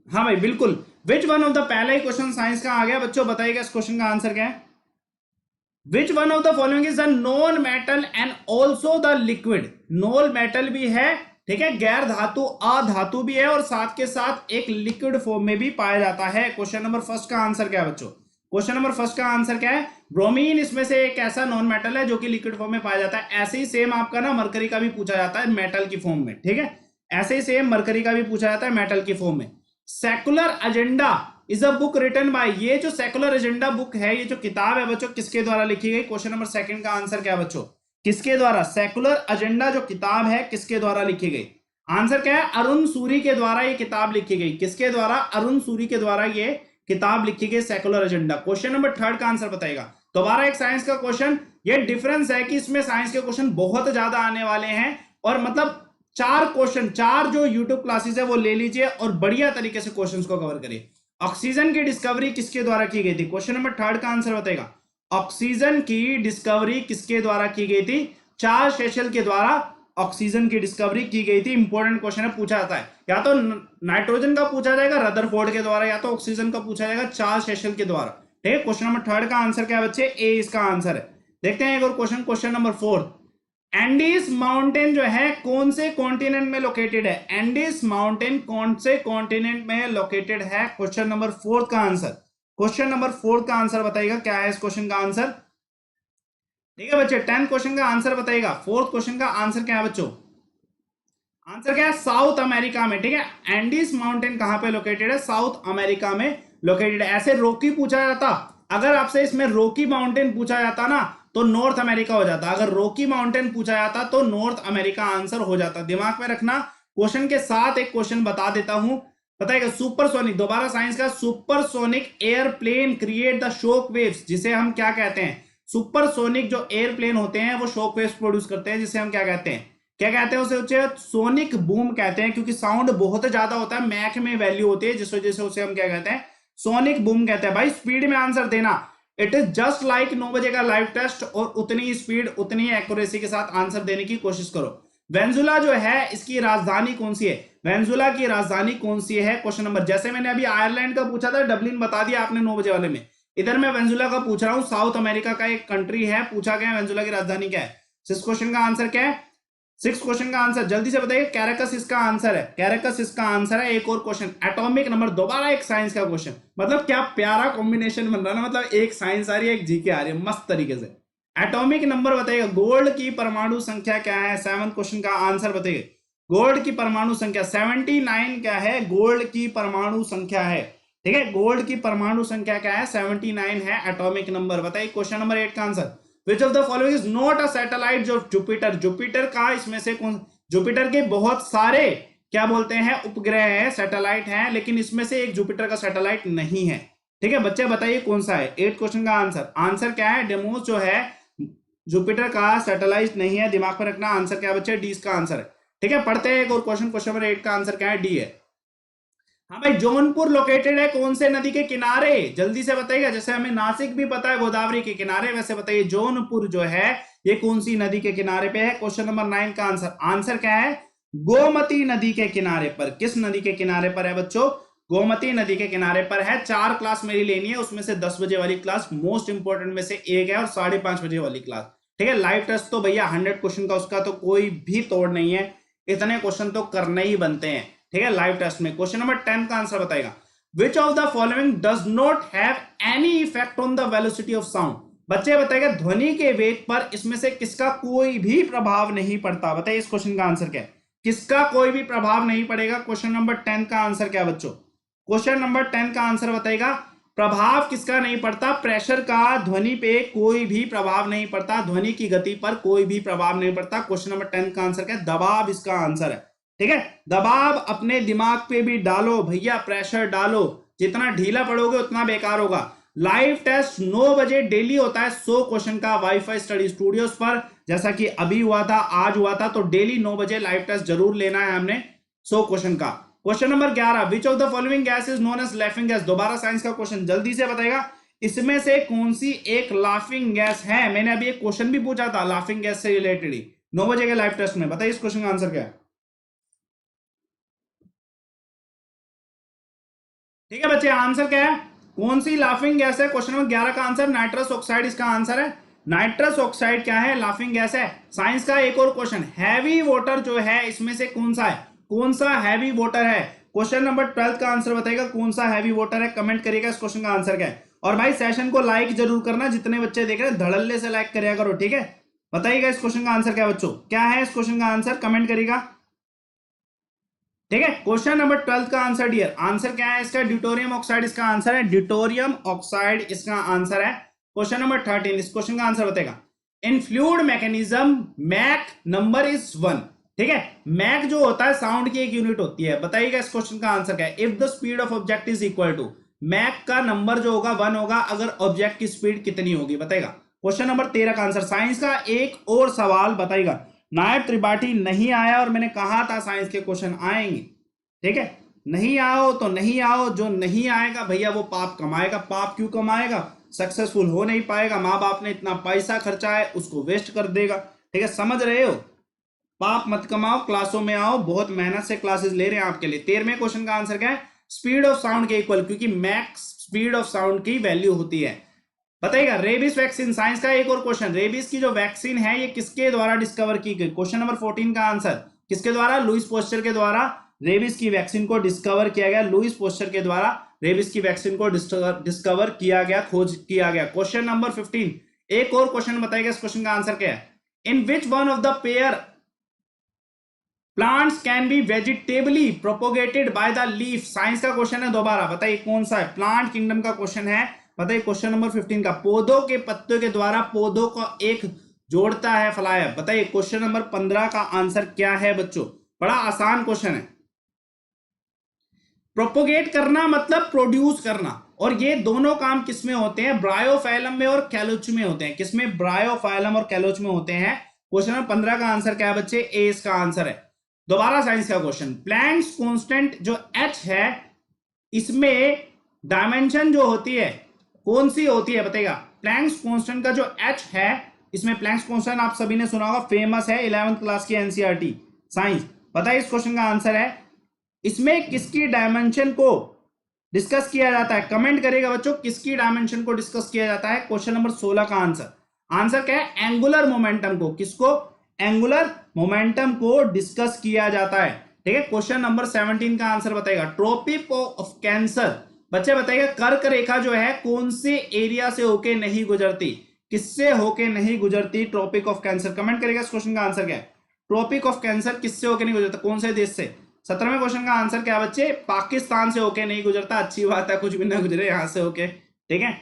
हाँ भाई बिल्कुल। विच वन ऑफ द, पहला ही क्वेश्चन साइंस का आ गया बच्चों, बताइएगा इस क्वेश्चन का आंसर क्या है। विच one of the following is the non metal and also the liquid. Non metal भी है, ठीक है, गैर धातु अधातु भी है, और साथ के साथ एक लिक्विड फॉर्म में भी पाया जाता है। क्वेश्चन नंबर फर्स्ट का आंसर क्या है बच्चों? क्वेश्चन नंबर फर्स्ट का आंसर क्या है? ब्रोमीन इसमें से एक ऐसा नॉन मेटल है जो कि लिक्विड फॉर्म में पाया जाता है। ऐसे ही सेम आपका ना मरकरी का भी पूछा जाता है मेटल की फॉर्म में, ठीक है। ऐसे ही सेम मरकरी का भी पूछा जाता है मेटल की फॉर्म में। Secular agenda is a book written by, ये जो सेकुलर एजेंडा बुक है, ये जो किताब है बच्चों, किसके द्वारा लिखी गई? क्वेश्चन नंबर सेकंड का आंसर क्या है बच्चों? किसके द्वारा? सेकुलर एजेंडा जो किताब है किसके द्वारा लिखी गई? आंसर क्या है? अरुण सूरी के द्वारा ये किताब लिखी गई। किसके द्वारा? अरुण सूरी के द्वारा ये किताब लिखी गई, secular agenda. Question number third का आंसर बताएगा। दोबारा एक साइंस का क्वेश्चन। ये डिफरेंस है कि इसमें साइंस के क्वेश्चन बहुत ज्यादा आने वाले हैं, और मतलब चार क्वेश्चन, चार जो यूट्यूब क्लासेस है वो ले लीजिए और बढ़िया तरीके से क्वेश्चंस को कवर करिए। ऑक्सीजन की डिस्कवरी किसके द्वारा की गई थी? क्वेश्चन नंबर थर्ड का आंसर बताएगा। ऑक्सीजन की डिस्कवरी किसके द्वारा की गई थी? चार्ल्स शेशल के द्वारा ऑक्सीजन की डिस्कवरी की गई थी। इंपॉर्टेंट क्वेश्चन है, पूछा जाता है। या तो नाइट्रोजन का पूछा जाएगा रदरफोर्ड के द्वारा, या तो ऑक्सीजन का पूछा जाएगा चार्ल्स शेशल के द्वारा, ठीक है। क्वेश्चन नंबर थर्ड का आंसर क्या है बच्चे? ए इसका आंसर है। देखते हैं एक और question, question number fourth. Andes mountain जो है कौन से कॉन्टिनेंट में लोकेटेड है? एंडीज माउंटेन कौन से कॉन्टिनेंट में लोकेटेड है? क्वेश्चन नंबर फोर्थ का आंसर। क्वेश्चन नंबर फोर्थ का आंसर बताइएगा क्या है इस क्वेश्चन का आंसर। ठीक है बच्चे, 10th क्वेश्चन का आंसर बताइएगा। फोर्थ क्वेश्चन का आंसर क्या है बच्चों? आंसर क्या है? साउथ अमेरिका में, ठीक है। एंडीज माउंटेन कहां पे लोकेटेड है? साउथ अमेरिका में लोकेटेड है। ऐसे रॉकी पूछा जाता, अगर आपसे इसमें रॉकी माउंटेन पूछा जाता ना तो नॉर्थ अमेरिका हो जाता। अगर रॉकी माउंटेन पूछा जाता तो नॉर्थ अमेरिका आंसर हो जाता। दिमाग में रखना। क्वेश्चन के साथ एक क्वेश्चन बता देता हूं, बताएगा। सुपरसोनिक, दोबारा साइंस का, supersonic airplane create the shock waves, जिसे हम क्या कहते हैं? सुपरसोनिक जो एयरप्लेन होते हैं वो शॉक वेव्स प्रोड्यूस करते हैं, जिसे हम क्या कहते हैं? क्या कहते हैं उसे? सोनिक बूम कहते हैं, क्योंकि साउंड बहुत ज्यादा होता है, मैक में वैल्यू होती है, जिस वजह से उसे हम क्या कहते हैं? सोनिक बूम कहते हैं। भाई स्पीड में आंसर देना। इट इज जस्ट लाइक 9 बजे का लाइव टेस्ट, और उतनी स्पीड उतनी एक्यूरेसी के साथ आंसर देने की कोशिश करो। वेंजुला जो है इसकी राजधानी कौन सी है? वेंजुला की राजधानी कौन सी है? क्वेश्चन नंबर, जैसे मैंने अभी आयरलैंड का पूछा था, डबलिन बता दिया आपने 9 बजे वाले में। इधर मैं वेंजुला का पूछ रहा हूं, साउथ अमेरिका का एक कंट्री है, पूछा गया वेंजुला की राजधानी क्या है। इस क्वेश्चन का आंसर क्या है? सिक्स क्वेश्चन का आंसर जल्दी से बताइए। कैरेकस इसका आंसर है, कैरेकस इसका आंसर है। एक और क्वेश्चन, एटॉमिक नंबर, दोबारा एक साइंस का क्वेश्चन। मतलब क्या प्यारा कॉम्बिनेशन बन रहा है ना, मतलब एक साइंस आ रही है एक जीके आ रही है मस्त तरीके से। एटॉमिक नंबर बताइएगा। गोल्ड की परमाणु संख्या क्या है? 7th क्वेश्चन का आंसर बताइए। गोल्ड की परमाणु संख्या 79 क्या है? गोल्ड की परमाणु संख्या है, ठीक है। गोल्ड की परमाणु संख्या क्या है? 79 है एटॉमिक नंबर। बताइए क्वेश्चन नंबर 8 का answer. Which of the following is not a satellite of Jupiter? Jupiter का इसमें से कौन? जुपिटर के बहुत सारे क्या बोलते हैं उपग्रह है, सैटेलाइट है, लेकिन इसमें से एक जुपिटर का सैटेलाइट नहीं है, ठीक है। बच्चे बताइए कौन सा है? 8 क्वेश्चन का आंसर। आंसर क्या है? डेमोस जो है जुपिटर का सैटेलाइट नहीं है। दिमाग में रखना। आंसर क्या है बच्चे? डी इसका आंसर है, ठीक है। पढ़ते हैं एक और क्वेश्चन। क्वेश्चन नंबर 8 का आंसर क्या है? डी है। हाँ भाई, जौनपुर लोकेटेड है कौन से नदी के किनारे? जल्दी से बताइएगा। जैसे हमें नासिक भी पता है गोदावरी के किनारे, वैसे बताइए जौनपुर जो है ये कौन सी नदी के किनारे पे है? क्वेश्चन नंबर 9 का आंसर। आंसर क्या है? गोमती नदी के किनारे पर। किस नदी के किनारे पर है बच्चों? गोमती नदी के किनारे पर है। 4 क्लास मेरी लेनी है, उसमें से 10 बजे वाली क्लास मोस्ट इंपोर्टेंट में से एक है, और 5:30 बजे वाली क्लास, ठीक है। लाइव टेस्ट तो भैया 100 क्वेश्चन का, उसका तो कोई भी तोड़ नहीं है। इतने क्वेश्चन तो करने ही बनते हैं, ठीक है, लाइव टेस्ट में। क्वेश्चन नंबर 10 का आंसर बताएगा। विच of the following does not have any effect on the velocity of sound? बच्चे बताएगा ध्वनि के वेग पर इसमें से किसका कोई भी प्रभाव नहीं पड़ता? बताइए इस क्वेश्चन का आंसर क्या है? किसका कोई भी प्रभाव नहीं पड़ेगा? क्वेश्चन नंबर 10 का आंसर क्या है बच्चों? क्वेश्चन नंबर 10 का आंसर बताएगा। प्रभाव किसका नहीं पड़ता? प्रेशर का ध्वनि पे कोई भी प्रभाव नहीं पड़ता, ध्वनि की गति पर कोई भी प्रभाव नहीं पड़ता। क्वेश्चन नंबर 10 का आंसर क्या है? दबाव इसका आंसर है, ठीक है। दबाव अपने दिमाग पे भी डालो भैया, प्रेशर डालो। जितना ढीला पड़ोगे उतना बेकार होगा। लाइव टेस्ट 9 बजे डेली होता है 100 क्वेश्चन का वाईफाई स्टडी स्टूडियोज पर, जैसा कि अभी हुआ था, आज हुआ था। तो डेली 9 बजे लाइव टेस्ट जरूर लेना है हमने 100 क्वेश्चन का। Question number 11, which of the following gas is known as laughing gas? दोबारा साइंस का क्वेश्चन, जल्दी से बताएगा। इसमें से कौन सी एक लाफिंग गैस है? मैंने अभी एक क्वेश्चन भी पूछा था लाफिंग गैस से रिलेटेड ही 9 बजे के लाइव टेस्ट में। बताइए इस क्वेश्चन का आंसर क्या है? ठीक है बच्चे, आंसर क्या है? कौन सी लाफिंग गैस है? क्वेश्चन नंबर 11 का आंसर नाइट्रस ऑक्साइड इसका आंसर है। नाइट्रस ऑक्साइड क्या है? लाफिंग गैस है। साइंस का एक और क्वेश्चन, हैवी वाटर जो है इसमें से कौन सा है? कौन सा हैवी वाटर है? क्वेश्चन नंबर 12 का आंसर बताइएगा, कौन सा हैवी वाटर है? कमेंट करिएगा इस क्वेश्चन का आंसर क्या है। और भाई सेशन को लाइक जरूर करना, जितने बच्चे देख रहे हैं धड़ल्ले से लाइक करिया करो, ठीक है। बताइएगा इस क्वेश्चन का आंसर क्या है बच्चों, क्या है इस क्वेश्चन का आंसर, कमेंट करिएगा। ठीक है, क्वेश्चन नंबर 12 का आंसर डियर, आंसर क्या है इसका? ड्यूटोरियम ऑक्साइड इसका आंसर है। ड्यूटोरियम ऑक्साइड इसका आंसर है। क्वेश्चन नंबर 13, इस क्वेश्चन का आंसर बताएगा। इन fluid mechanism Mach number is 1। ठीक है, मैक जो होता है साउंड की एक यूनिट होती है। बताइएगा इस क्वेश्चन का आंसर क्या है। If the speed of object is equal to, Mach का नंबर जो होगा 1 होगा अगर ऑब्जेक्ट की स्पीड कितनी होगी, बताएगा। क्वेश्चन नंबर 13 का आंसर। साइंस का एक और सवाल बताइएगा। नायब त्रिपाठी नहीं आया और मैंने कहा था साइंस के क्वेश्चन आएंगे, ठीक है। नहीं आओ तो नहीं आओ, जो नहीं आएगा भैया वो पाप कमाएगा। पाप क्यों कमाएगा? सक्सेसफुल हो नहीं पाएगा, माँ बाप ने इतना पैसा खर्चा है उसको वेस्ट कर देगा। ठीक है, समझ रहे हो? पाप मत कमाओ, क्लासों में आओ, बहुत मेहनत से क्लासेस ले रहे हैं आपके लिए। 13वें क्वेश्चन का आंसर क्या है? स्पीड ऑफ साउंड के इक्वल, क्योंकि मैक्स स्पीड ऑफ साउंड की वैल्यू होती है। बताइएगा रेबीज वैक्सीन, साइंस का एक और क्वेश्चन, रेबीज की जो वैक्सीन है ये किसके द्वारा डिस्कवर की गई? क्वेश्चन नंबर 14 का आंसर किसके द्वारा? लुइस पोस्चर के द्वारा रेबीज की वैक्सीन को डिस्कवर किया गया। लुइस पोस्चर के द्वारा रेबीज की वैक्सीन को डिस्कवर किया गया, खोज किया गया। क्वेश्चन नंबर 15, एक और क्वेश्चन बताइएगा इस क्वेश्चन का आंसर क्या है। In which one of the pair plants can be vegetatively propagated by the leaf? Science का क्वेश्चन है, दोबारा बताइए कौन सा है? प्लांट किंगडम का क्वेश्चन है। बताइए क्वेश्चन नंबर 15 का, पौधों के पत्तों के द्वारा पौधों को एक जोड़ता है फ्लायर। बताइए क्वेश्चन नंबर 15 का आंसर क्या है बच्चों? बड़ा आसान क्वेश्चन है। प्रोपोगेट करना मतलब प्रोड्यूस करना, और ये दोनों काम किसमें होते हैं? ब्रायोफाइलम में और कैलोच में होते हैं। किसमें? ब्रायोफाइलम और कैलोच में होते हैं। क्वेश्चन नंबर 15 का आंसर क्या है बच्चे? ए इसका आंसर है। दोबारा साइंस का क्वेश्चन, प्लैंक्स कांस्टेंट जो एच है इसमें डायमेंशन जो होती है कौन सी होती है? बताइएगा। प्लैंक्स कांस्टेंट का जो एच है इसमें, प्लैंक्स कांस्टेंट आप सभी ने सुना होगा, फेमस है 11th क्लास की एनसीईआरटी साइंस। बताइए इस क्वेश्चन का आंसर है। इसमें किसकी डायमेंशन को डिस्कस किया जाता है? कमेंट करेगा बच्चों, किसकी डायमेंशन को डिस्कस किया जाता है? क्वेश्चन नंबर 16 का आंसर, आंसर क्या है? एंगुलर मोमेंटम को। किसको? एंगुलर मोमेंटम को डिस्कस किया जाता है। ठीक है, क्वेश्चन नंबर 17 का आंसर बताएगा। ट्रॉपिक ऑफ कैंसर, बच्चे बताइएगा कर्क रेखा जो है कौन से एरिया से होके नहीं गुजरती? किससे होके नहीं गुजरती ट्रॉपिक ऑफ कैंसर? कमेंट करेगा इस क्वेश्चन का आंसर क्या है। ट्रॉपिक ऑफ कैंसर किससे होके नहीं गुजरता? कौन से देश से? 17वें क्वेश्चन का आंसर क्या बच्चे? पाकिस्तान से होके नहीं गुजरता। अच्छी बात है, कुछ भी ना गुजरे यहां से होके। ठीक है,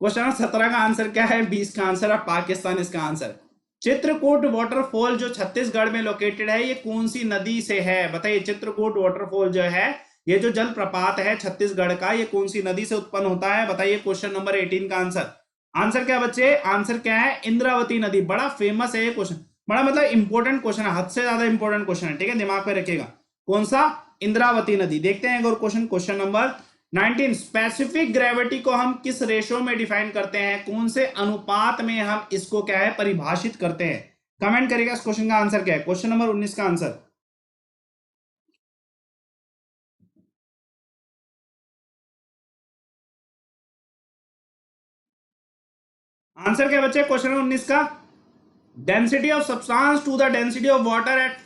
क्वेश्चन 17 का आंसर क्या है? 20 का आंसर है पाकिस्तान इसका आंसर। चित्रकूट वाटरफॉल जो छत्तीसगढ़ में लोकेटेड है ये कौन सी नदी से है? बताइए चित्रकूट वाटरफॉल जो है, ये जो जलप्रपात है छत्तीसगढ़ का, ये कौन सी नदी से उत्पन्न होता है? बताइए क्वेश्चन नंबर 18 का आंसर। आंसर क्या बच्चे? आंसर क्या है? इंद्रावती नदी। बड़ा फेमस है ये क्वेश्चन, बड़ा मतलब इंपॉर्टेंट क्वेश्चन है, हद से ज्यादा इंपॉर्टेंट क्वेश्चन है। ठीक है, दिमाग में रखिएगा। कौन सा? इंद्रावती नदी। देखते हैं एक और question, question number 19, specific gravity को हम किस रेशो में डिफाइन करते हैं? कौन से अनुपात में हम इसको क्या है परिभाषित करते हैं? कमेंट करिएगा इस क्वेश्चन का आंसर क्या है। क्वेश्चन नंबर 19 का आंसर, आंसर क्या बच्चे क्वेश्चन नंबर 19 का? Density of substance to the density of water at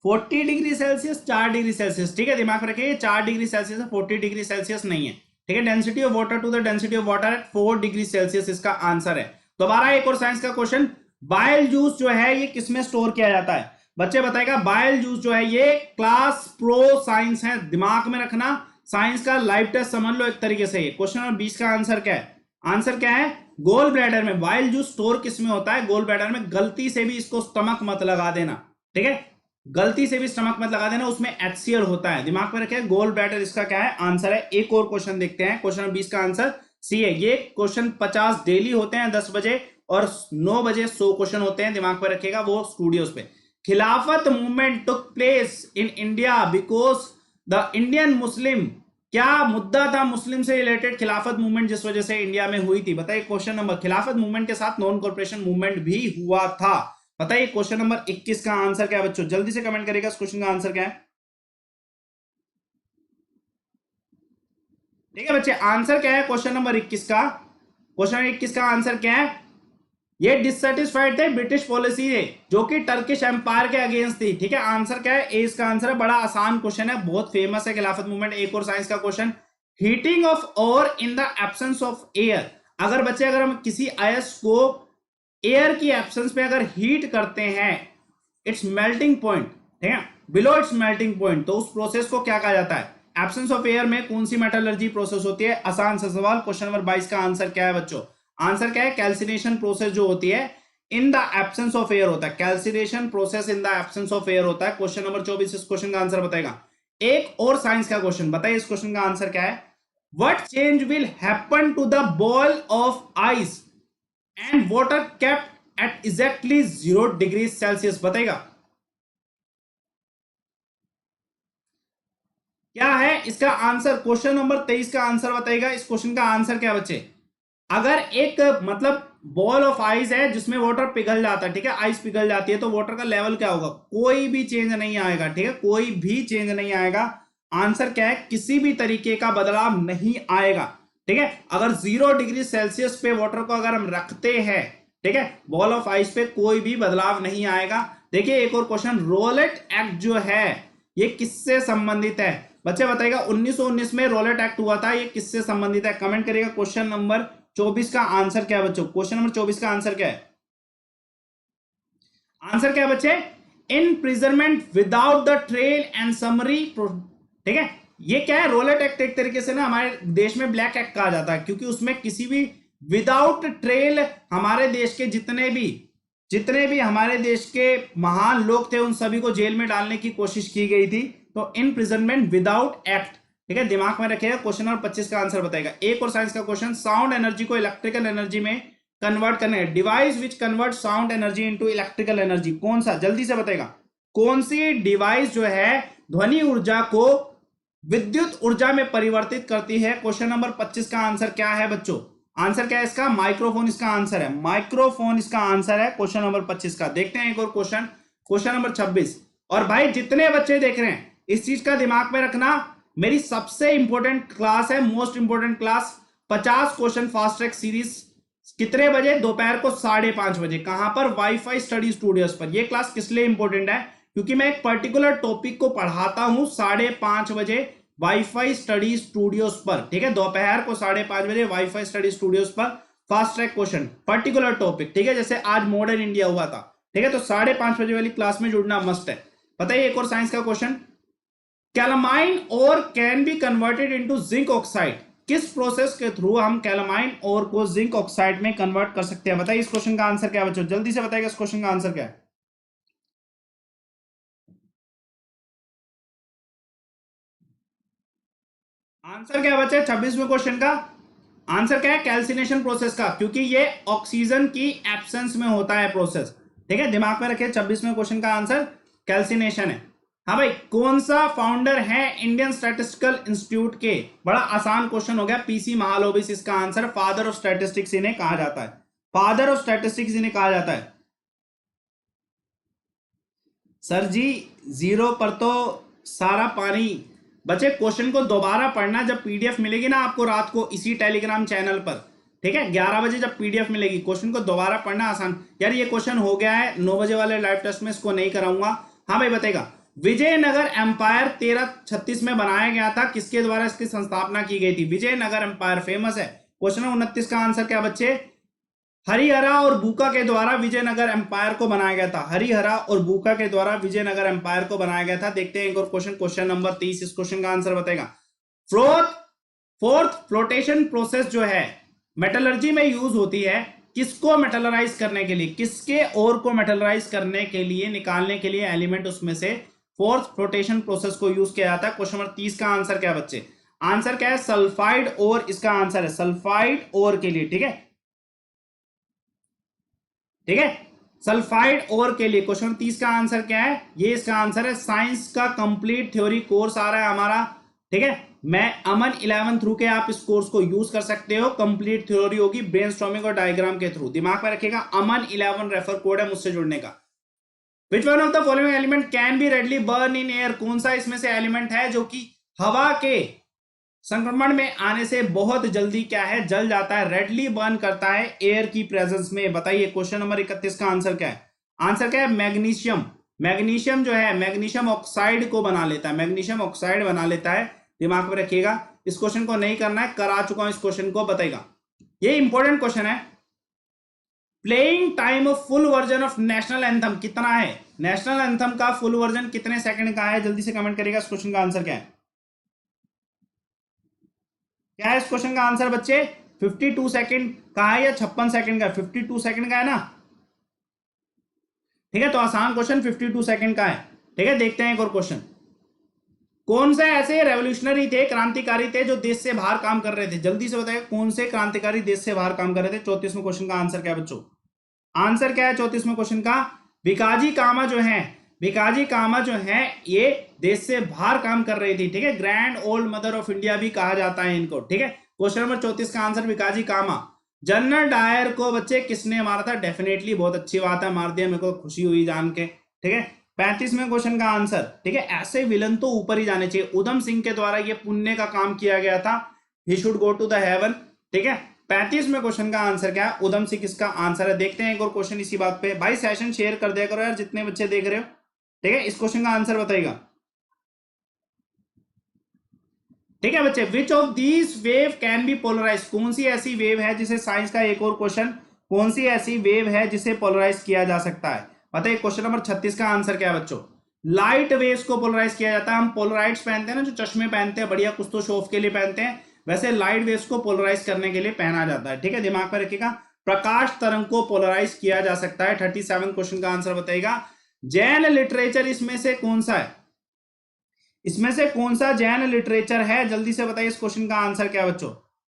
40 degree Celsius, 4 degree Celsius. ठीक है, दिमाग में रखिए 4 डिग्री सेल्सियस है, 40 डिग्री सेल्सियस नहीं है। ठीक है, density of water to the density of water at 4 degree Celsius इसका आंसर है। दोबारा एक और साइंस का क्वेश्चन, बाइल जूस जो है ये किसमें स्टोर किया जाता है? बच्चे बताएगा बाइल जूस जो है ये क्लास प्रो साइंस है, दिमाग में रखना। साइंस का लाइव टेस्ट समझ लो एक तरीके से। क्वेश्चन नंबर 20 का आंसर क्या है? आंसर क्या है? गोल ब्लैडर में। बाइल जूस स्टोर किसमें होता है? गोल ब्लैडर में। गलती से भी इसको स्टमक मत लगा देना, ठीक है, गलती से भी स्टमक मत लगा देना, उसमें HCl होता है, दिमाग में रखें। गोल ब्लैडर इसका क्या है? आंसर है। एक और क्वेश्चन देखते हैं, क्वेश्चन नंबर 20 का आंसर सी है। ये क्वेश्चन 50 डेली होते हैं 10 बजे, और 9 बजे 100 क्वेश्चन होते हैं, दिमाग में रखिएगा, वो स्टूडियोज पे। खिलाफत movement took place in India because the Indian Muslim, क्या मुद्दा था मुस्लिम से रिलेटेड? खिलाफत मूवमेंट जिस वजह से इंडिया में हुई थी, बताइए क्वेश्चन नंबर। खिलाफत मूवमेंट के साथ नॉन कॉर्पोरेशन मूवमेंट भी हुआ था। बताइए क्वेश्चन नंबर 21 का आंसर क्या है बच्चों? जल्दी से कमेंट करिएगा इस क्वेश्चन का आंसर क्या है। ठीक है बच्चे, आंसर क्या है क्वेश्चन नंबर 21 का? क्वेश्चन 21 का आंसर क्या है? ये डिससेटिस्फाइड थे ब्रिटिश पॉलिसी है जो कि टर्किश एम्पायर के अगेंस्ट थी। ठीक है, आंसर क्या है? ए इसका आंसर है। बड़ा आसान क्वेश्चन है, बहुत फेमस है खिलाफत मूवमेंट। एक और साइंस का question, heating of ore in the absence of air. अगर बच्चे, अगर हम किसी आयस को एयर की एब्सेंस में अगर हीट करते हैं, इट्स मेल्टिंग पॉइंट, ठीक है, बिलो इट्स मेल्टिंग पॉइंट, तो उस प्रोसेस को क्या कहा जाता है? एब्सेंस ऑफ एयर में कौन सी मेटलर्जी प्रोसेस होती है? आसान सा सवाल। क्वेश्चन नंबर 22 का आंसर क्या है बच्चों? आंसर क्या है? कैल्सिनेशन प्रोसेस जो होती है इन द एब्सेंस ऑफ एयर होता है। Calcination process in the absence of air होता है। क्वेश्चन नंबर 24 इस क्वेश्चन का आंसर बताएगा। एक और साइंस का क्वेश्चन, बताइए इस क्वेश्चन का आंसर क्या है? What change will happen to the ball of ice and water kept at exactly 0 degree Celsius? बताएगा क्या है इसका आंसर? क्वेश्चन नंबर 23 का आंसर बताएगा। इस क्वेश्चन का आंसर क्या बच्चे? अगर एक मतलब बॉल ऑफ आइस है जिसमें वाटर पिघल जाता है, ठीक है, आइस पिघल जाती है, तो वाटर का लेवल क्या होगा? कोई भी चेंज नहीं आएगा। ठीक है, कोई भी चेंज नहीं आएगा। आंसर क्या है? किसी भी तरीके का बदलाव नहीं आएगा। ठीक है, अगर 0 डिग्री सेल्सियस पे वाटर को अगर हम रखते हैं, ठीक है, बॉल ऑफ आइस पे कोई भी बदलाव नहीं आएगा। देखिए एक और क्वेश्चन, रोलेट एक्ट जो है ये किससे संबंधित है? बच्चे बताइएगा, 1919 में रोलेट एक्ट हुआ था, ये किससे संबंधित है? कमेंट करिएगा। क्वेश्चन नंबर 24 का आंसर क्या है बच्चों? क्वेश्चन नंबर 24 का आंसर क्या है? आंसर क्या है बच्चे? Imprisonment without the trial and summary. ठीक है, ये क्या है? रोलेट एक्ट एक तरीके से ना हमारे देश में ब्लैक एक्ट कहा जाता है, क्योंकि उसमें किसी भी विदाउट ट्रेल हमारे देश के जितने भी हमारे देश के महान लोग थे उन सभी को जेल में डालने की कोशिश की गई थी। तो इनप्रिजनमेंट विदाउट एक्ट, ठीक है, दिमाग में रखिएगा। क्वेश्चन नंबर 25 का आंसर बताएगा। एक और साइंस का क्वेश्चन, साउंड एनर्जी को इलेक्ट्रिकल एनर्जी में कन्वर्ट करने, device which convert sound energy into electrical energy, कौन सा? जल्दी से बताएगा, कौन सी डिवाइस जो है ध्वनि ऊर्जा को विद्युत ऊर्जा में परिवर्तित करती है? क्वेश्चन नंबर 25 का आंसर क्या है बच्चों? आंसर क्या है इसका? माइक्रोफोन इसका आंसर है। माइक्रोफोन इसका आंसर है क्वेश्चन नंबर 25 का। देखते हैं एक और क्वेश्चन, क्वेश्चन नंबर 26। और भाई जितने बच्चे देख रहे हैं इस चीज का दिमाग में रखना, मेरी सबसे इंपॉर्टेंट क्लास है, most important class, 50 question fast track series. कितने बजे? दोपहर को 5:30 बजे। कहां पर? वाईफाई स्टडी स्टूडियोज पर। यह क्लास किस लिए इंपॉर्टेंट है? क्योंकि मैं एक पर्टिकुलर टॉपिक को पढ़ाता हूं 5:30 बजे वाईफाई स्टडी स्टूडियोज पर। ठीक है, दोपहर को 5:30 बजे वाईफाई स्टडी स्टूडियोज पर fast track question, particular topic. ठीक है, जैसे आज मॉडर्न इंडिया हुआ था। ठीक है, तो 5:30 बजे वाली क्लास में जुड़ना मस्ट है। बताइए एक और साइंस का question, calamine ore can be converted into zinc oxide. किस प्रोसेस के थ्रू हम कैलामाइन ओर को जिंक ऑक्साइड में कन्वर्ट कर सकते हैं? बताइए इस क्वेश्चन का आंसर क्या है बच्चों? जल्दी से बताइएगा इस क्वेश्चन का आंसर क्या है? आंसर क्या है बच्चे 26वें क्वेश्चन का? आंसर क्या है? कैल्सिनेशन प्रोसेस का, क्योंकि ये ऑक्सीजन की एब्सेंस में होता है प्रोसेस। ठीक है, दिमाग में रखिए, 26वें क्वेश्चन का आंसर कैल्सिनेशन है। हाँ भाई, कौन सा फाउंडर है इंडियन स्टैटिस्टिकल इंस्टीट्यूट के? बड़ा आसान क्वेश्चन हो गया, पीसी महालोबिस इसका आंसर। फादर ऑफ स्टैटिस्टिक्स इन्हें कहा जाता है, फादर ऑफ स्टैटिस्टिक्स इन्हें कहा जाता है। सर जी 0 पर तो सारा पानी। बच्चे क्वेश्चन को दोबारा पढ़ना, जब पीडीएफ मिलेगी ना आपको रात को इसी टेलीग्राम चैनल पर, ठीक है, 11 बजे जब पीडीएफ मिलेगी, क्वेश्चन को दोबारा पढ़ना। आसान यार, ये क्वेश्चन हो गया है 9 बजे वाले लाइव टेस्ट में, इसको नहीं कराऊंगा। हाँ भाई बताएगा, विजयनगर एम्पायर 1336 में बनाया गया था, किसके द्वारा इसकी संस्थापना की गई थी? विजयनगर एम्पायर फेमस है। क्वेश्चन 29 का आंसर क्या बच्चे? हरिहरा और बूका के द्वारा विजयनगर एम्पायर को बनाया गया था। हरिहरा और बूका के द्वारा विजयनगर एम्पायर को बनाया गया था। देखते हैं एक और क्वेश्चन, क्वेश्चन नंबर 30। इस क्वेश्चन का आंसर बताएगा। फोर्थ फ्लोटेशन प्रोसेस जो है मेटलर्जी में यूज होती है, किसको मेटलराइज करने के लिए? किसके ओर को मेटलराइज करने के लिए, निकालने के लिए एलिमेंट उसमें से फोर्थ फ्लोटेशन प्रोसेस को यूज किया जाता है। क्वेश्चन नंबर 30 का आंसर क्या बच्चे? आंसर क्या है? सल्फाइड ओर इसका आंसर है, सल्फाइड ओर के लिए। ठीक है, ठीक है, सल्फाइड ओर के लिए। क्वेश्चन 30 का आंसर क्या है? ये इसका आंसर है। साइंस का कंप्लीट थ्योरी कोर्स आ रहा है हमारा। ठीक है, मैं अमन 11 थ्रू के आप इस कोर्स को यूज कर सकते हो। कंप्लीट थ्योरी होगी ब्रेनस्टॉर्मिंग और डायग्राम के थ्रू। दिमाग में रखिएगा, अमन 11 रेफर कोड है मुझसे जुड़ने का। Which one of the following element can be readily burn in air? कौन सा इसमें से एलिमेंट है जो कि हवा के संक्रमण में आने से बहुत जल्दी क्या है, जल जाता है, रेडली बर्न करता है एयर की प्रेजेंस में। बताइए क्वेश्चन नंबर 31 का आंसर क्या है? आंसर क्या है? मैग्नीशियम। मैग्नीशियम जो है मैग्नीशियम ऑक्साइड को बना लेता है, मैग्नीशियम ऑक्साइड बना लेता है। दिमाग में रखिएगा, इस क्वेश्चन को नहीं करना है, करा चुका हूं इस क्वेश्चन को, बताएगा। ये इंपॉर्टेंट क्वेश्चन है। Playing time of full version of national anthem कितना है? नेशनल एंथम का फुल वर्जन कितने सेकंड का है? जल्दी से कमेंट करिएगा, इस क्वेश्चन का आंसर क्या है? क्या है इस क्वेश्चन का आंसर बच्चे? 52 सेकंड का है या 56 सेकंड का? 52 सेकंड का है ना? ठीक है, तो आसान क्वेश्चन 52 सेकंड का है। ठीक है, देखते हैं एक और क्वेश्चन। कौन से ऐसे रेवोल्यूशनरी थे, क्रांतिकारी थे, जो देश से बाहर काम कर रहे थे? जल्दी से बताइए, कौन से क्रांतिकारी देश से बाहर काम कर रहे थे? 34वें क्वेश्चन का आंसर क्या है बच्चों? आंसर क्या है 34वें क्वेश्चन का? भिकाजी कामा जो है, भिकाजी कामा जो है ये देश से बाहर काम कर रही थी। ठीक है, grand old mother of India भी कहा जाता है इनको। ठीक है, क्वेश्चन नंबर 34 का आंसर भिकाजी कामा। जनरल डायर को बच्चे किसने मारा था? डेफिनेटली बहुत अच्छी बात है, मार दिया, मेरे को खुशी हुई जान के। ठीक है, 35वें क्वेश्चन का आंसर। ठीक है, ऐसे विलन तो ऊपर ही जाने चाहिए। उधम सिंह के द्वारा ये पुण्य का काम किया गया था, he should go to the heaven. ठीक है, 35वें क्वेश्चन का आंसर क्या है? उधम सिंह किसका आंसर है? देखते हैं एक और क्वेश्चन इसी बात पे। भाई सेशन शेयर कर दिया करो यार, जितने बच्चे देख रहे हो। ठीक है, इस क्वेश्चन का आंसर बताइएगा। ठीक है बच्चे, which of these wave can be polarize? कौन सी ऐसी वेव है जिसे, साइंस का एक और क्वेश्चन, कौन सी ऐसी वेव है जिसे पोलराइज किया जा सकता है? बताइए, क्वेश्चन नंबर 36 का आंसर क्या है बच्चों? लाइट वेव्स को पोलराइज किया जाता है। हम पोलराइड्स पहनते हैं ना, जो चश्मे पहनते हैं, बढ़िया, कुछ तो शो ऑफ के लिए पहनते हैं, वैसे लाइट वेव्स को पोलराइज करने के लिए पहना जाता है। ठीक है, दिमाग में रखिएगा, प्रकाश तरंग को पोलराइज किया जा सकता है। 37 क्वेश्चन का आंसर बताइएगा। जैन लिटरेचर इसमें से कौन सा है? इसमें से कौन सा जैन लिटरेचर है? जल्दी से बताइए, इस क्वेश्चन का आंसर क्या है बच्चों?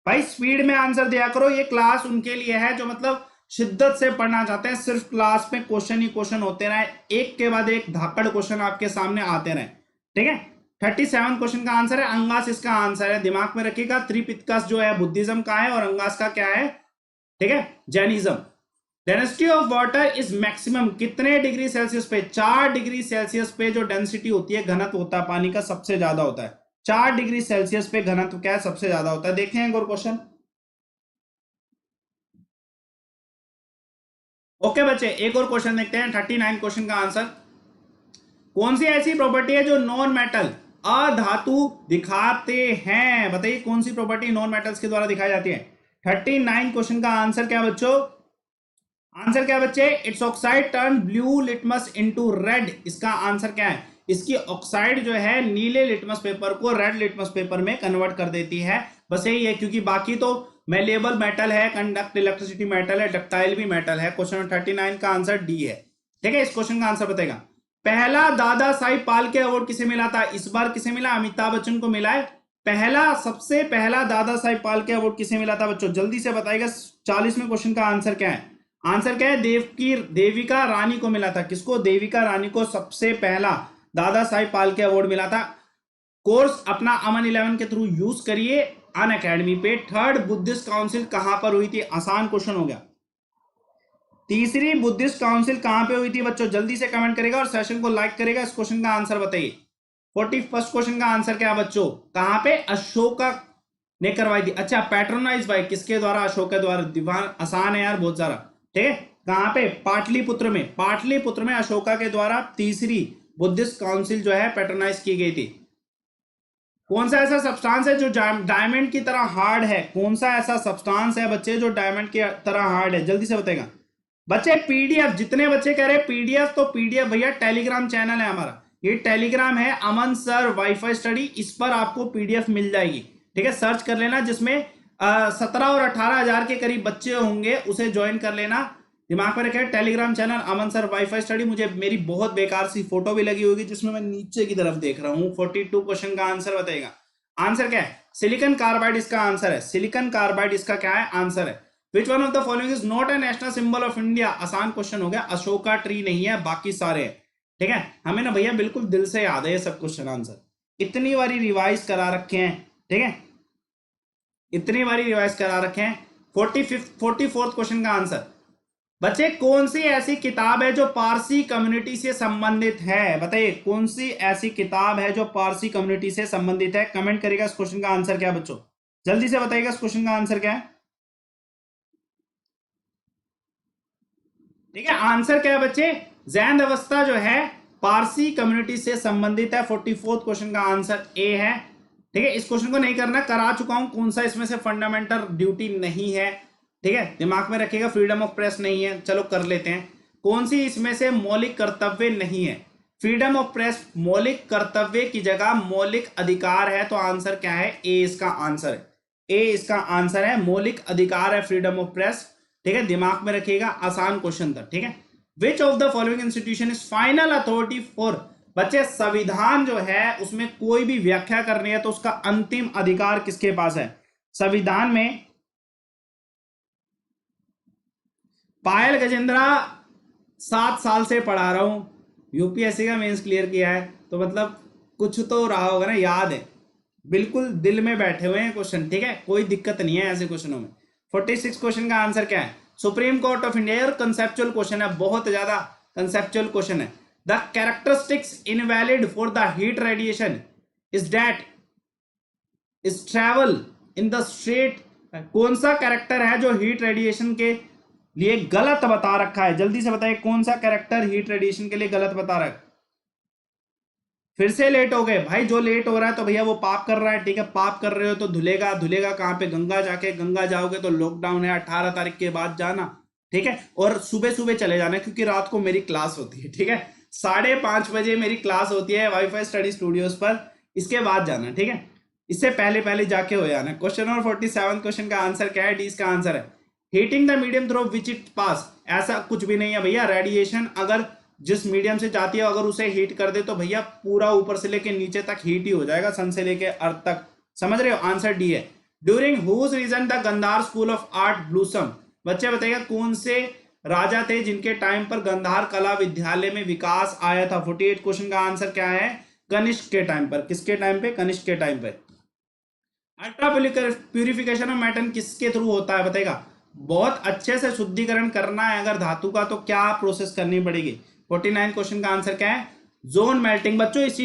भाई स्पीड में आंसर दिया करो, ये क्लास उनके लिए है जो मतलब शिद्दत से पढ़ना चाहते हैं। सिर्फ क्लास में क्वेश्चन ही क्वेश्चन होते रहे, एक के बाद एक धाकड़ क्वेश्चन आपके सामने आते रहे। ठीक है, 37 क्वेश्चन का आंसर है अंगास, इसका आंसर है। दिमाग में रखिएगा, त्रिपिटकस जो है बुद्धिज्म का है और अंगास का क्या है? ठीक है, Jainism. Density of water is maximum कितने डिग्री सेल्सियस पे? 4 डिग्री सेल्सियस पे जो डेंसिटी होती है, घनत्व होता है पानी का, सबसे ज्यादा होता है। 4 डिग्री सेल्सियस पे घनत्व क्या है? सबसे ज्यादा होता है। देखते हैं एक और क्वेश्चन। ओके बच्चे, एक और क्वेश्चन देखते हैं, 39 क्वेश्चन का आंसर। कौन सी ऐसी प्रॉपर्टी है जो नॉन मेटल, अधातु दिखाते हैं? बताइए, कौन सी प्रॉपर्टी नॉन मेटल्स के द्वारा दिखाई जाती है? 39 क्वेश्चन का आंसर क्या है बच्चों? आंसर क्या है बच्चे? It's oxide turn blue litmus into red. इसका आंसर क्या है? इसकी ऑक्साइड जो है नीले लिटमस पेपर को रेड लिटमस पेपर में कन्वर्ट कर देती है। बस यही है, क्योंकि बाकी तो मेलेबल मेटल है, कंडक्ट इलेक्ट्रिसिटी मेटल है, डक्टाइल भी मेटल है। क्वेश्चन 39 का आंसर डी है। ठीक है, इस क्वेश्चन का आंसर बताएगा। पहला दादा साहिब फाल्के अवार्ड किसे मिला था? इस बार किसे मिला? अमिताभ बच्चन को मिला है। पहला, सबसे पहला दादा साहिब फाल्के अवार्ड किसे मिला था बच्चों? जल्दी से बताइएगा, 40वें क्वेश्चन का आंसर क्या है? आंसर क्या है? देविका रानी को मिला था। किसको? देविका रानी को सबसे पहला दादा साहिब फाल्के अवार्ड मिला था। कोर्स अपना अमन 11 के थ्रू यूज करिए अन अकेडमी पे। थर्ड बुद्धिस्ट काउंसिल कहां पर हुई थी? आसान क्वेश्चन हो गया। तीसरी बुद्धिस्ट काउंसिल कहां पे हुई थी बच्चों? जल्दी से कमेंट करेगा और सेशन को लाइक करेगा। इस क्वेश्चन का आंसर बताइए। 41st क्वेश्चन का आंसर क्या है बच्चों? कहां पे अशोका ने करवाई थी? अच्छा, पैट्रोनाइज बाय किसके द्वारा? अशोक के द्वारा। दीवान आसान है यार, बहुत सारा। ठीक है, कहां पे? पाटलिपुत्र में। पाटलिपुत्र में अशोका के द्वारा तीसरी बुद्धिस्ट काउंसिल जो है पैट्रोनाइज की गई थी। कौन सा ऐसा सब्सटेंस है जो डायमंड की तरह हार्ड है? कौन सा ऐसा सब्सटेंस है बच्चे जो डायमंड की तरह हार्ड है? जल्दी से बताएगा बच्चे। पीडीएफ, जितने बच्चे कह रहे हैं पीडीएफ, तो पीडीएफ भैया टेलीग्राम चैनल है हमारा, ये टेलीग्राम है अमन सर वाईफाई स्टडी, इस पर आपको पीडीएफ मिल जाएगी। ठीक है, सर्च कर लेना, जिसमें 17 और 18,000 के करीब बच्चे होंगे, उसे ज्वाइन कर लेना। दिमाग में रखे, टेलीग्राम चैनल अमन सर वाईफाई स्टडी। मुझे मेरी बहुत बेकार सी फोटो भी लगी होगी जिसमें मैं नीचे की तरफ देख रहा हूँ। 42 क्वेश्चन का आंसर बताएगा। आंसर क्या है? सिलिकॉन कार्बाइड इसका आंसर है। सिलिकॉन कार्बाइड इसका क्या है? आंसर है। विच one of the following is not a national symbol of India? आसान क्वेश्चन हो गया, अशोका ट्री नहीं है, बाकी सारे हैं। ठीक है, हमें ना भैया बिल्कुल दिल से याद है ये सब क्वेश्चन आंसर, इतनी बारी रिवाइज करा रखे हैं। ठीक है, इतनी बारी रिवाइज करा रखे हैं। 44th क्वेश्चन का आंसर। बच्चे कौन सी ऐसी किताब है जो पारसी कम्युनिटी से संबंधित है? बताइए कौन सी ऐसी किताब है जो पारसी कम्युनिटी से संबंधित है? कमेंट करिएगा इस क्वेश्चन का आंसर क्या है बच्चों, जल्दी से बताइएगा इस क्वेश्चन का आंसर क्या है। ठीक है, आंसर क्या है बच्चे? जैन अवस्था जो है पारसी कम्युनिटी से संबंधित है। 44th क्वेश्चन का आंसर ए है। ठीक है, इस क्वेश्चन को नहीं करना, करा चुका हूं। कौन सा इसमें से फंडामेंटल ड्यूटी नहीं है? ठीक है, दिमाग में रखिएगा, फ्रीडम ऑफ प्रेस नहीं है। चलो कर लेते हैं, कौन सी इसमें से मौलिक कर्तव्य नहीं है? फ्रीडम ऑफ प्रेस मौलिक कर्तव्य की जगह मौलिक अधिकार है, तो आंसर क्या है? ए इसका आंसर है। ए इसका आंसर है, मौलिक अधिकार है फ्रीडम ऑफ प्रेस। ठीक है, दिमाग में रखिएगा, आसान क्वेश्चन था। ठीक है, विच of the following institution is final authority for, बच्चे संविधान जो है उसमें कोई भी व्याख्या करनी है तो उसका अंतिम अधिकार किसके पास है? संविधान में पायल गजेंद्रा 7 साल से पढ़ा रहा हूं, यूपीएससी का मेंस क्लियर किया है, तो मतलब कुछ तो रहा होगा ना, याद है, बिल्कुल दिल में बैठे हुए हैं क्वेश्चन। ठीक है, कोई दिक्कत नहीं है ऐसे क्वेश्चनों में। 46 क्वेश्चन का आंसर क्या है? Supreme court of India. और कंसेप्चुअल क्वेश्चन है, बहुत ज्यादा कंसेप्चुअल क्वेश्चन है। The characteristics invalid for the heat radiation is that is travel in the straight. कौन सा कैरेक्टर है जो हीट रेडिएशन के लिए गलत बता रखा है? जल्दी से बताइए, कौन सा कैरेक्टर हीट रेडिएशन के लिए गलत बता रहा है? फिर से लेट हो गए भाई, जो लेट हो रहा है तो भैया वो पाप कर रहा है। ठीक है, पाप कर रहे हो तो धुलेगा, धुलेगा कहां पे? गंगा जाके, गंगा जाओगे तो लॉकडाउन है, 18 तारीख के बाद जाना। ठीक है, और सुबह सुबह चले जाना, क्योंकि रात को मेरी क्लास होती है। ठीक है, 5:30 बजे मेरी क्लास होती है वाईफाई स्टडी स्टूडियोज पर, इसके बाद जाना। ठीक है, इससे पहले पहले जाके हो जाना। क्वेश्चन नंबर 47 क्वेश्चन का आंसर क्या है? डी इसका आंसर है। Heating the medium through which it pass, ऐसा कुछ भी नहीं है भैया। रेडिएशन अगर जिस मीडियम से जाती है, अगर उसे हीट कर दे तो भैया पूरा ऊपर से लेके नीचे तक हीट ही हो जाएगा, सन से लेके अर्थ तक। समझ रहे हो? आंसर डी है। During whose region the Gandhara school of art blossom, बच्चे बताइएगा कौन से राजा थे जिनके टाइम पर गंधार कला विद्यालय में विकास आया था? 48 क्वेश्चन का आंसर क्या है? कनिष्क के टाइम पर। किसके टाइम पे? कनिष्क के टाइम पे। अल्ट्रा प्यूरिफिकेशन ऑफ मेटल किसके थ्रू होता है? बताएगा। बहुत अच्छे से शुद्धिकरण करना है अगर धातु का, तो क्या प्रोसेस करनी पड़ेगी? 49 क्वेश्चन का आंसर क्या है? Zone melting. बच्चों इस